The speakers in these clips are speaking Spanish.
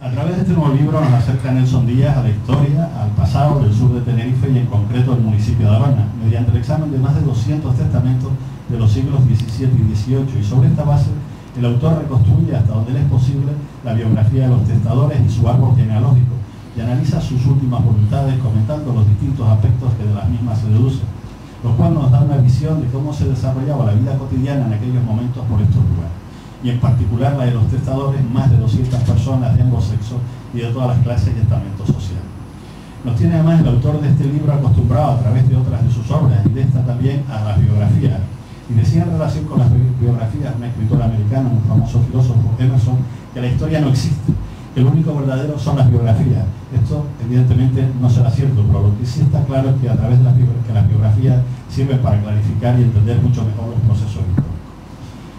A través de este nuevo libro nos acerca Nelson Díaz a la historia, al pasado del sur de Tenerife y en concreto del municipio de Arona, mediante el examen de más de 200 testamentos de los siglos XVII y XVIII, y sobre esta base el autor reconstruye hasta donde le es posible la biografía de los testadores y su árbol genealógico, y analiza sus últimas voluntades comentando los distintos aspectos que de las mismas se deducen, lo cual nos da una visión de cómo se desarrollaba la vida cotidiana en aquellos momentos por estos lugares, y en particular la de los testadores, más de 200 personas de ambos sexos y de todas las clases y estamentos sociales. Nos tiene además el autor de este libro acostumbrado a través de otras de sus obras y de esta también a las biografías, y decía en relación con las biografías un escritor americano, un famoso filósofo, Emerson, que la historia no existe, que lo único verdadero son las biografías. Esto evidentemente no será cierto, pero lo que sí está claro es que a través de las biografías sirven para clarificar y entender mucho mejor los procesos históricos.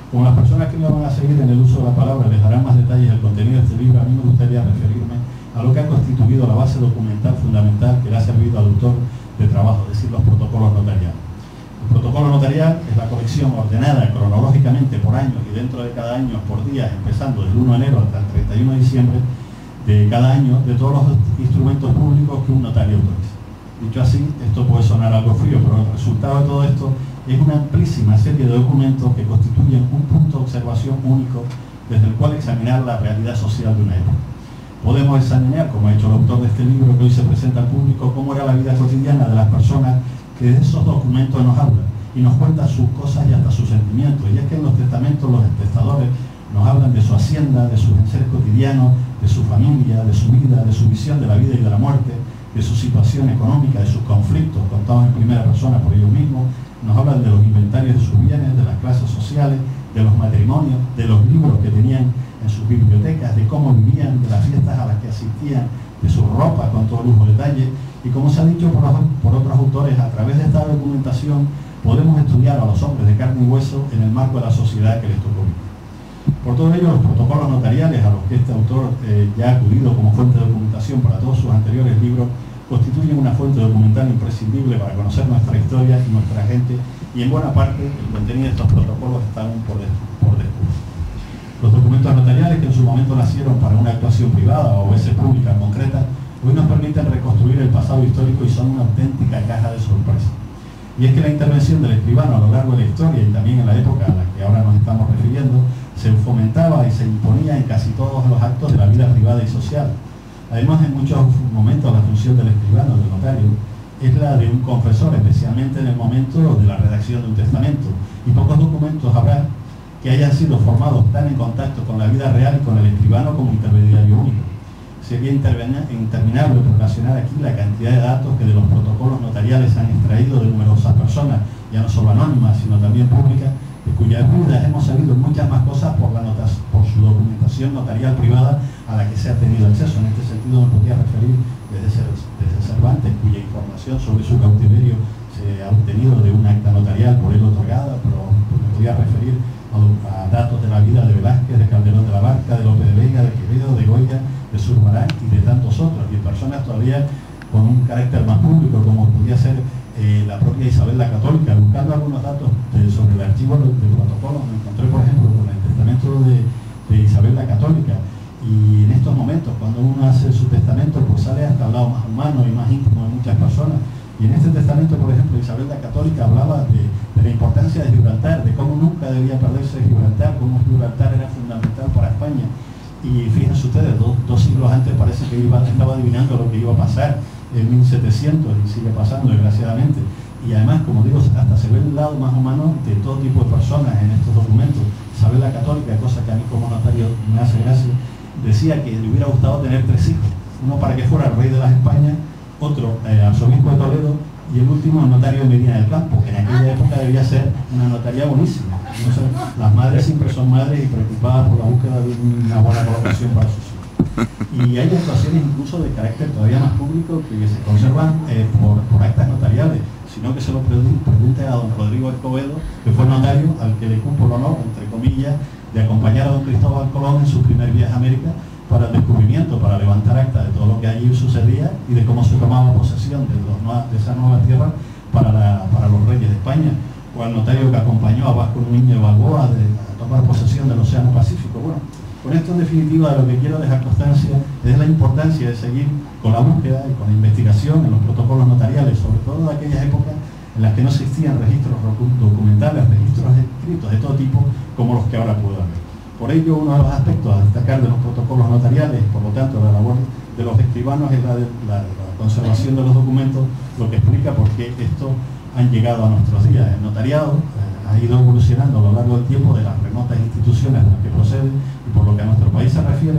Como las personas que me van a seguir en el uso de la palabra les darán más detalles del contenido de este libro, a mí me gustaría referirme a lo que ha constituido la base documental fundamental que le ha servido al autor de trabajo, es decir, los protocolos notariales. El protocolo notarial es la colección ordenada cronológicamente por años y dentro de cada año por días, empezando del 1 de enero hasta el 31 de diciembre de cada año, de todos los instrumentos públicos que un notario autoriza. Dicho así, esto puede sonar algo frío, pero el resultado de todo esto es una amplísima serie de documentos que constituyen un punto de observación único desde el cual examinar la realidad social de una época. Podemos examinar, como ha hecho el autor de este libro que hoy se presenta al público, cómo era la vida cotidiana de las personas que de esos documentos nos hablan y nos cuentan sus cosas y hasta sus sentimientos. Y es que en los testamentos los testadores nos hablan de su hacienda, de sus enseres cotidianos, de su familia, de su vida, de su visión de la vida y de la muerte, de su situación económica, de sus conflictos contados en primera persona por ellos mismos. Nos hablan de los inventarios de sus bienes, de las clases sociales, de los matrimonios, de los libros que tenían en sus bibliotecas, de cómo vivían, de las fiestas a las que asistían, de su ropa con todo lujo de detalle. Y como se ha dicho por otros autores, a través de esta documentación podemos estudiar a los hombres de carne y hueso en el marco de la sociedad que les tocó vivir. Por todo ello, los protocolos notariales a los que este autor ya ha acudido como fuente de documentación para todos sus anteriores libros constituyen una fuente documental imprescindible para conocer nuestra historia y nuestra gente, y en buena parte el contenido de estos protocolos está aún por descubrir. Los documentos notariales, que en su momento nacieron para una actuación privada o a veces pública concreta, hoy nos permiten reconstruir el pasado histórico y son una auténtica caja de sorpresa. Y es que la intervención del escribano a lo largo de la historia y también en la época a la que ahora nos estamos refiriendo, se fomentaba y se imponía en casi todos los actos de la vida privada y social. Además, en muchos momentos la función del escribano, del notario, es la de un confesor, especialmente en el momento de la redacción de un testamento. Y pocos documentos habrá que hayan sido formados tan en contacto con la vida real y con el escribano como intermediario único. Sería interminable relacionar aquí la cantidad de datos que de los protocolos notariales se han extraído de numerosas personas, ya no solo anónimas, sino también públicas, de cuyas vidas hemos sabido muchas más cosas por su documentación notarial privada a la que se ha tenido acceso. En este sentido me podría referir desde Cervantes, cuya información sobre su cautiverio se ha obtenido de un acta notarial por él otorgada, pero me podría referir a datos de la vida de Velázquez, de Calderón de la Barca, de Lope de Vega, de Quevedo, de Goya, de Zurbarán y de tantos otros, y personas todavía con un carácter más público, como podría ser la propia Isabel la Católica. Buscando algunos datos sobre el archivo del protocolo, me encontré, por ejemplo, con el testamento de Isabel la Católica, y en estos momentos, cuando uno hace su testamento, pues sale hasta el lado más humano y más íntimo de muchas personas. Y en este testamento, por ejemplo, Isabel la Católica hablaba de la importancia de Gibraltar, de cómo nunca debía perderse Gibraltar, cómo Gibraltar era fundamental para España. Y fíjense ustedes, dos siglos antes parece que estaba adivinando lo que iba a pasar en 1700 y sigue pasando, desgraciadamente. Y además, como digo, hasta se ve el lado más humano de todo tipo de personas en estos documentos. Isabel la Católica, cosa que a mí como notario me hace gracia, decía que le hubiera gustado tener 3 hijos, uno para que fuera el rey de las Españas, otro arzobispo de Toledo y el último el notario de Medina del Campo, que en aquella época debía ser una notaría buenísima. Entonces, las madres siempre son madres y preocupadas por la búsqueda de una buena colocación para sus hijos. Y hay actuaciones incluso de carácter todavía más público que se conservan por actas notariales, sino que se lo pregunte a don Rodrigo Escobedo, que fue notario al que le cupo el honor, entre comillas, de acompañar a don Cristóbal Colón en su primer viaje a América para el descubrimiento, para levantar acta de todo lo que allí sucedía y de cómo se tomaba posesión de esa nueva tierra para los reyes de España, o al notario que acompañó a Vasco Núñez de Balboa a tomar posesión del Océano Pacífico. Bueno, Con esto, en definitiva, de lo que quiero dejar constancia es la importancia de seguir con la búsqueda y con la investigación en los protocolos notariales, sobre todo en aquellas épocas en las que no existían registros documentales, registros escritos de todo tipo, como los que ahora puedo haber. Por ello, uno de los aspectos a destacar de los protocolos notariales, por lo tanto, la labor de los escribanos es la conservación de los documentos, lo que explica por qué estos han llegado a nuestros días. El notariado ha ido evolucionando a lo largo del tiempo de las remotas instituciones de las que procede, y por lo que a nuestro país se refiere,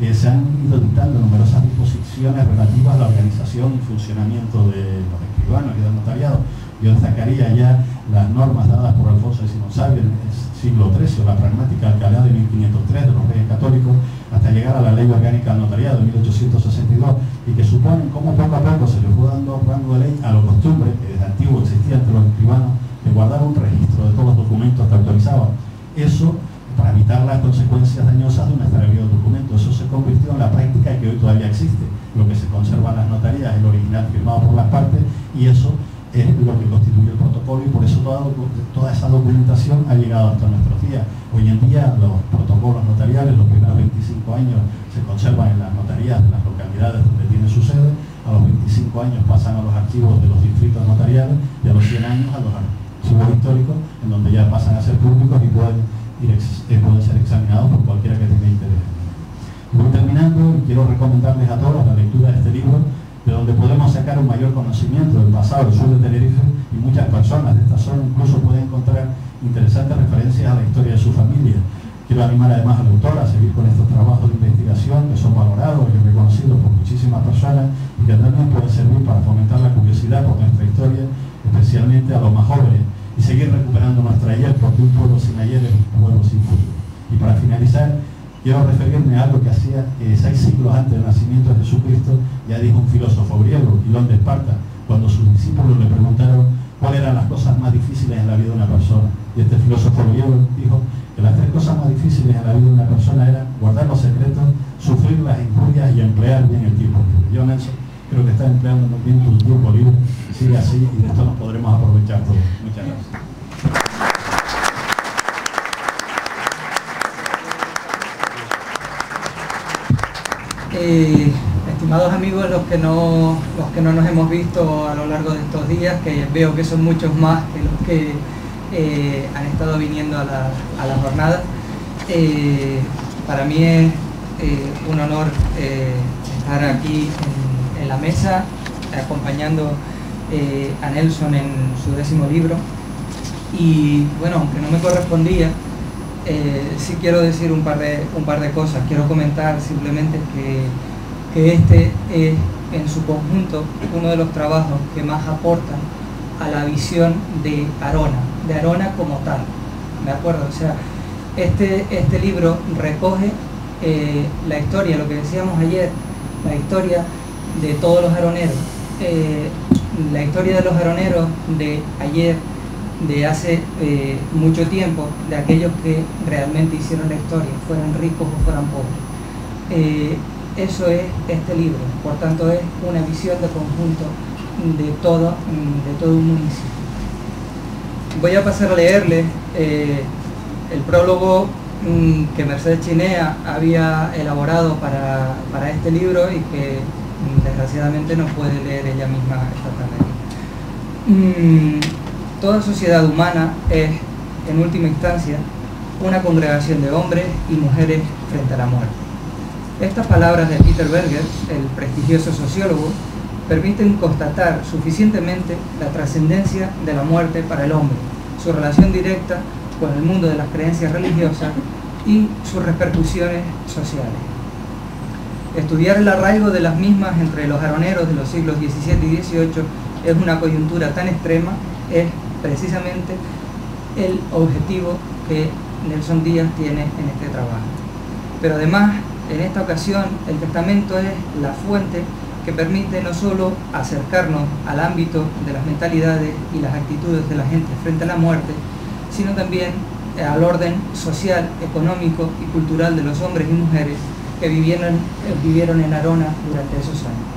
se han ido dictando numerosas disposiciones relativas a la organización y funcionamiento de los escribanos y del notariado. Yo destacaría ya las normas dadas por Alfonso X Sabio en el siglo XIII, la pragmática alcalá de 1503 de los Reyes Católicos, hasta llegar a la Ley Orgánica del Notariado de 1862, y que suponen cómo poco a poco se le fue dando rango de ley a lo costumbre que desde antiguo existía entre los escribanos, de guardar un registro de todos los documentos que autorizaban. Eso para evitar las consecuencias dañosas de un extravío del documento. Eso se convirtió en la práctica que hoy todavía existe. Lo que se conserva en las notarías es el original firmado por las partes, y eso es lo que constituye el protocolo, y por eso toda esa documentación ha llegado hasta nuestros días. Hoy en día los protocolos notariales, los primeros 25 años se conservan en las notarías de las localidades donde tiene su sede, a los 25 años pasan a los archivos de los distritos notariales, y a los 100 años a los archivos históricos, en donde ya pasan a ser públicos y pueden ser examinados por cualquiera que tenga interés. Voy terminando y quiero recomendarles a todos la lectura de este libro, de donde podemos sacar un mayor conocimiento del pasado del sur de Tenerife, y muchas personas de esta zona incluso pueden encontrar interesantes referencias a la historia de su familia. Quiero animar además al autor a seguir con estos trabajos de investigación que son valorados y reconocidos por muchísimas personas, y que también pueden servir para fomentar la curiosidad por nuestra historia, especialmente a los más jóvenes, y seguir recuperando nuestra ayer, porque un pueblo sin ayer es un pueblo sin futuro. Y para finalizar, quiero referirme a algo que hacía 6 siglos antes del nacimiento de Jesucristo ya dijo un filósofo griego, Quilón de Esparta, cuando sus discípulos le preguntaron cuáles eran las cosas más difíciles en la vida de una persona. Y este filósofo griego dijo que las 3 cosas más difíciles en la vida de una persona eran guardar los secretos, sufrir las injurias y emplear bien el tiempo libre. Yo, Nelson, creo que estás empleando bien tu tiempo libre. Sigue así y de esto nos podremos aprovechar todos. Muchas gracias. Estimados amigos, los que no nos hemos visto a lo largo de estos días, que veo que son muchos más que los que han estado viniendo a la jornada, para mí es un honor estar aquí en la mesa acompañando a Nelson en su 10º libro. Y bueno, aunque no me correspondía, sí quiero decir un par de cosas. Quiero comentar simplemente que este es en su conjunto uno de los trabajos que más aportan a la visión de Arona como tal, ¿de acuerdo? O sea, este libro recoge la historia, lo que decíamos ayer, la historia de todos los aroneros, la historia de los aroneros de ayer, de hace mucho tiempo, de aquellos que realmente hicieron la historia, fueran ricos o fueran pobres. Eso es este libro, por tanto es una visión de conjunto de todo un municipio. Voy a pasar a leerles el prólogo que Mercedes Chinea había elaborado para este libro, y que desgraciadamente no puede leer ella misma esta tarde. Toda sociedad humana es, en última instancia, una congregación de hombres y mujeres frente a la muerte. Estas palabras de Peter Berger, el prestigioso sociólogo, permiten constatar suficientemente la trascendencia de la muerte para el hombre, su relación directa con el mundo de las creencias religiosas y sus repercusiones sociales. Estudiar el arraigo de las mismas entre los aroneros de los siglos XVII y XVIII es una coyuntura tan extrema, es precisamente el objetivo que Nelson Díaz tiene en este trabajo. Pero además, en esta ocasión, el testamento es la fuente que permite no solo acercarnos al ámbito de las mentalidades y las actitudes de la gente frente a la muerte, sino también al orden social, económico y cultural de los hombres y mujeres que vivieron en Arona durante esos años.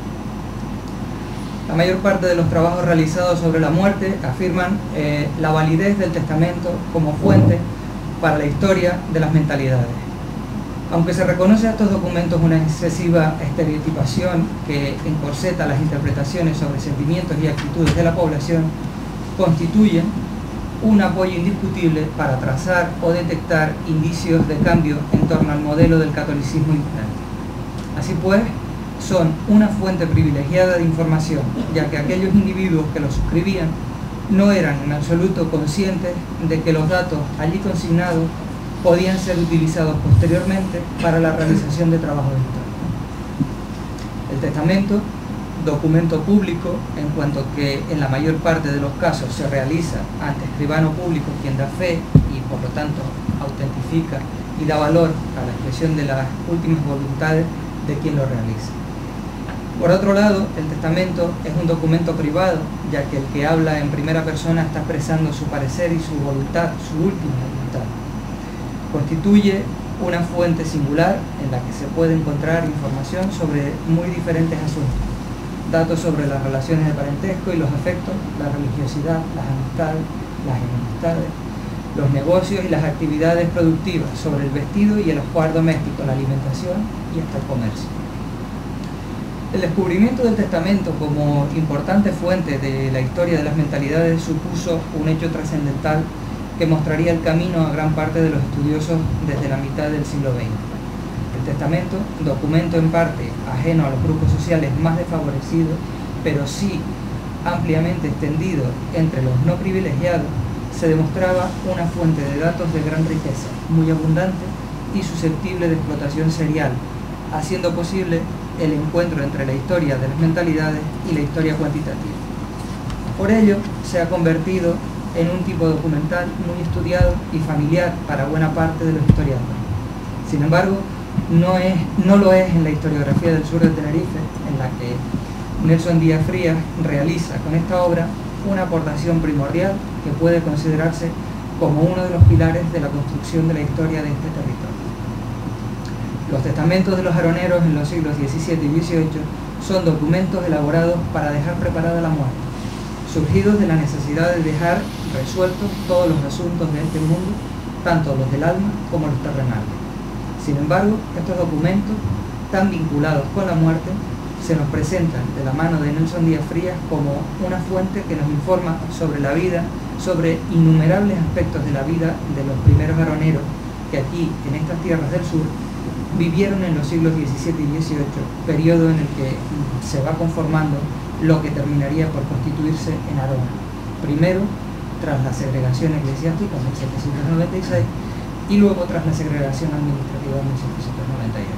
La mayor parte de los trabajos realizados sobre la muerte afirman la validez del testamento como fuente para la historia de las mentalidades. Aunque se reconoce a estos documentos una excesiva estereotipación que encorseta las interpretaciones sobre sentimientos y actitudes de la población, constituyen un apoyo indiscutible para trazar o detectar indicios de cambio en torno al modelo del catolicismo imperante. Así pues, son una fuente privilegiada de información, ya que aquellos individuos que lo suscribían no eran en absoluto conscientes de que los datos allí consignados podían ser utilizados posteriormente para la realización de trabajos históricos. El testamento, documento público, en cuanto que en la mayor parte de los casos se realiza ante escribano público quien da fe y por lo tanto autentifica y da valor a la expresión de las últimas voluntades de quien lo realiza. Por otro lado, el testamento es un documento privado, ya que el que habla en primera persona está expresando su parecer y su voluntad, su última voluntad. Constituye una fuente singular en la que se puede encontrar información sobre muy diferentes asuntos. Datos sobre las relaciones de parentesco y los afectos, la religiosidad, las amistades, las enemistades, los negocios y las actividades productivas, sobre el vestido y el ajuar doméstico, la alimentación y hasta el comercio. El descubrimiento del testamento como importante fuente de la historia de las mentalidades supuso un hecho trascendental que mostraría el camino a gran parte de los estudiosos desde la mitad del siglo XX. El testamento, documento en parte ajeno a los grupos sociales más desfavorecidos, pero sí ampliamente extendido entre los no privilegiados, se demostraba una fuente de datos de gran riqueza, muy abundante y susceptible de explotación serial, haciendo posible el encuentro entre la historia de las mentalidades y la historia cuantitativa. Por ello, se ha convertido en un tipo documental muy estudiado y familiar para buena parte de los historiadores. Sin embargo, no lo es en la historiografía del sur de Tenerife, en la que Nelson Díaz Frías realiza con esta obra una aportación primordial que puede considerarse como uno de los pilares de la construcción de la historia de este territorio. Los testamentos de los aroneros en los siglos XVII y XVIII son documentos elaborados para dejar preparada la muerte, surgidos de la necesidad de dejar resueltos todos los asuntos de este mundo, tanto los del alma como los terrenales. Sin embargo, estos documentos, tan vinculados con la muerte, se nos presentan de la mano de Nelson Díaz Frías como una fuente que nos informa sobre la vida, sobre innumerables aspectos de la vida de los primeros aroneros que aquí, en estas tierras del sur, vivieron en los siglos XVII y XVIII, periodo en el que se va conformando lo que terminaría por constituirse en Arona. Primero, tras la segregación eclesiástica en 1796 y luego tras la segregación administrativa en 1798.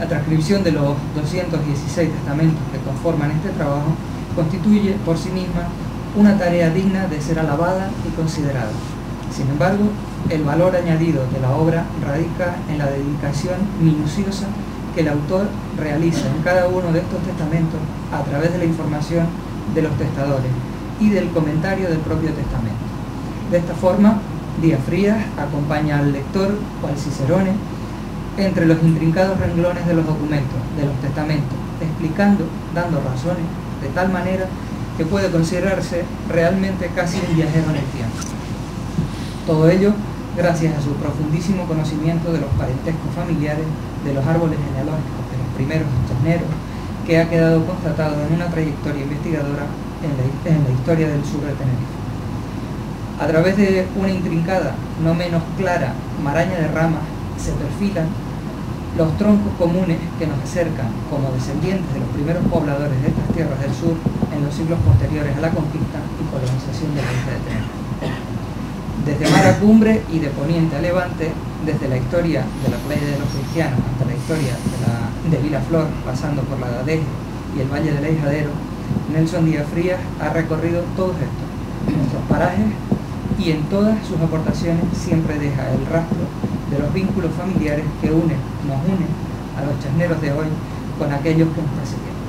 La transcripción de los 216 testamentos que conforman este trabajo constituye por sí misma una tarea digna de ser alabada y considerada. Sin embargo, el valor añadido de la obra radica en la dedicación minuciosa que el autor realiza en cada uno de estos testamentos a través de la información de los testadores y del comentario del propio testamento. De esta forma, Díaz Frías acompaña al lector, cual Cicerone, entre los intrincados renglones de los documentos, de los testamentos, explicando, dando razones, de tal manera que puede considerarse realmente casi un viajero en el tiempo. Todo ello gracias a su profundísimo conocimiento de los parentescos familiares, de los árboles genealógicos de los primeros chasneros, que ha quedado constatado en una trayectoria investigadora en la historia del sur de Tenerife. A través de una intrincada, no menos clara, maraña de ramas, se perfilan los troncos comunes que nos acercan como descendientes de los primeros pobladores de estas tierras del sur en los siglos posteriores a la conquista y colonización de la isla de Tenerife. Desde mar a cumbre y de poniente a levante, desde la historia de la playa de los cristianos hasta la historia de Vilaflor, pasando por la Gadeje y el Valle del Aijadero, Nelson Díaz Frías ha recorrido todos estos, nuestros parajes, y en todas sus aportaciones siempre deja el rastro de los vínculos familiares que nos unen a los chasneros de hoy con aquellos que nos precedieron.